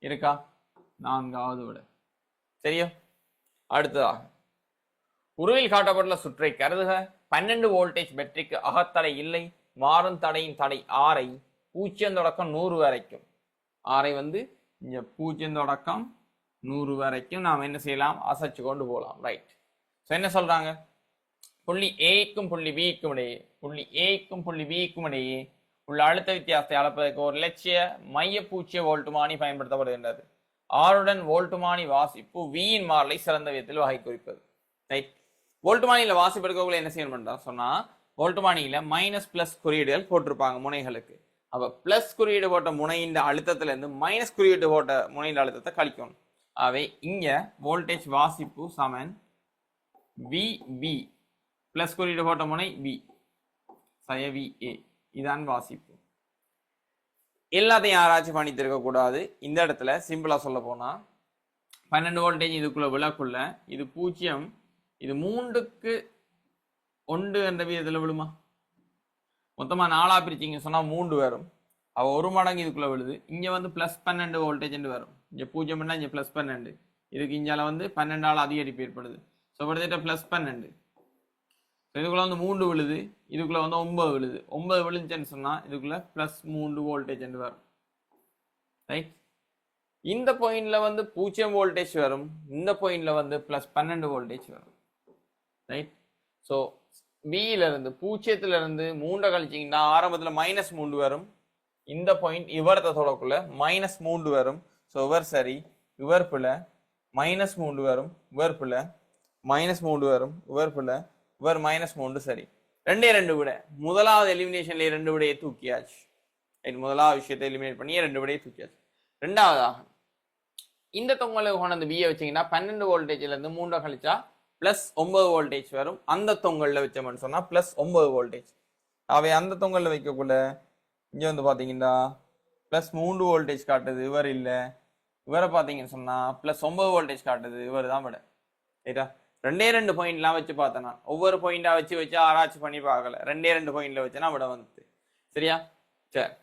இருக்கா? 4வது விட. சரியா? அடுத்ததாக உருவில் காட்டப்பட்டுள்ள சுற்றை கருதுக. 12 வோல்டேஜ் பேட்டரிக்கு அகத்தடை இல்லை. மாறும் தடையின் தடை ஆரை 0 தொடக்கம் 100 வரைக்கும். ஆரை வந்து இங்க 0 தொடக்கம் 100 வரைக்கும் நாம் என்ன செய்யலாம்? அசைச்சு கொண்டு போகலாம். ரைட். ஸோ என்ன சொல்றாங்க? புள்ளி ஏக்கும் புள்ளி பிக்கும் இடையே புள்ளி பிக்கும் இடையே உள்ள அழுத்த வித்தியாசத்தை அளப்பதற்கு ஒரு இலட்சிய மைய பூச்சிய வோல்ட்டுமானி பயன்படுத்தப்படுகின்றது. ஆருடன் வோல்ட்டுமானி வாசிப்பு வியின் மாறலை சிறந்த விதத்தில் வகை குறிப்பது. ரைட். வோல்ட்டுமானியில வாசிப்பெடுக்கக்குள்ள என்ன செய்யணும் சொன்னா, வோல்ட்டுமானியில மைனஸ் பிளஸ் குறியீடுகள் போட்டிருப்பாங்க முனைகளுக்கு. அப்ப பிளஸ் குறியீடு போட்ட முனையின் அழுத்தத்துல இருந்து மைனஸ் குறியீடு போட்ட முனையின் அழுத்தத்தை கழிக்கணும். ஆகவே இங்க வோல்டேஜ் வாசிப்பு சமன் வி பிளஸ் குறியீடு போட்ட முனை வி சய வி ஏ, இதான் வாசிப்பு. எல்லாத்தையும் ஆராய்ச்சி பண்ணிட்டு இருக்க கூடாது. இந்த இடத்துல சிம்பிளா சொல்ல போனா 12 வோல்டேஜ் இதுக்குள்ள விழக்குள்ள இது 0, இது 3க்கு 1 என்ற விதத்துல விழுமா? மொத்தமா 4ஆ பிரிச்சிங்க சொன்னா 3 வரும். அவ 1 மடங்கு இதுக்குள்ள விழுது. இங்க வந்து பிளஸ் 12 வோல்டேஜ் வரும். இங்க 0 இங்க பிளஸ் 12, இதுக்கு இங்கால வந்து 12ஆல் அதிகரிப்பு ஏற்படுது. ஸோ கிட்டத்தட்ட பிளஸ் 12. இதுக்குள்ள வந்து 3 விழுது, இதுக்குள்ள வந்து 9 விழுது. 9 விழுந்துச்சுன்னு சொன்னா இதுக்குள்ள பிளஸ் 3 வோல்டேஜ் வரும். ரைட். இந்த பாயிண்ட்ல வந்து 0 வோல்டேஜ் வரும், இந்த பாயிண்ட்ல வந்து பிளஸ் 12 வோல்டேஜ் வரும். ரைட். ஸோ பியில இருந்து 0ல இருந்து 3 கழிச்சிங்கன்னா ஆரம்பத்தில் -3 வரும். இந்த பாயிண்ட் இவரத்தை தொடக்குள்ள -3 வரும். ஸோ இவர் சரி, இவர் பிள்ளை -3 வரும், இவர் பிள்ளை -3 வரும், இவர் பிள்ளை இவர் -3 சரி. 2 விட முதலாவது எலிமினேஷன்ல 2 விடையை தூக்கியாச்சு. முதலாவது விஷயத்தை எலிமினேட் பண்ணி 2 விடையை தூக்கியாச்சு. ரெண்டாவதாக இந்த தொங்கலை கொண்டு பிஏ வச்சீங்கன்னா 12 வோல்டேஜ்ல இருந்து 3 கழிச்சா பிளஸ் 9 வோல்டேஜ் வரும். அந்த தொங்கல்ல வச்சோம்னு சொன்னா பிளஸ் 9 வோல்டேஜ். அவை அந்த தொங்கல்ல வைக்கக்குள்ள இங்க வந்து பாத்தீங்கன்னா பிளஸ் 3 வோல்டேஜ் காட்டுது, இவர் இல்ல. இவரை பாத்தீங்கன்னு சொன்னா பிளஸ் 9 வோல்டேஜ் காட்டுது, இவர் தான் விட. ரைட்டா? 2 பாயிண்ட்லாம் வச்சு பார்த்தேன் நான். ஒவ்வொரு பாயிண்டா வச்சு ஆராய்ச்சி பண்ணி பார்க்கல. 2 பாயிண்ட்ல வச்சு நான் விட வந்து. சரியா? சரி.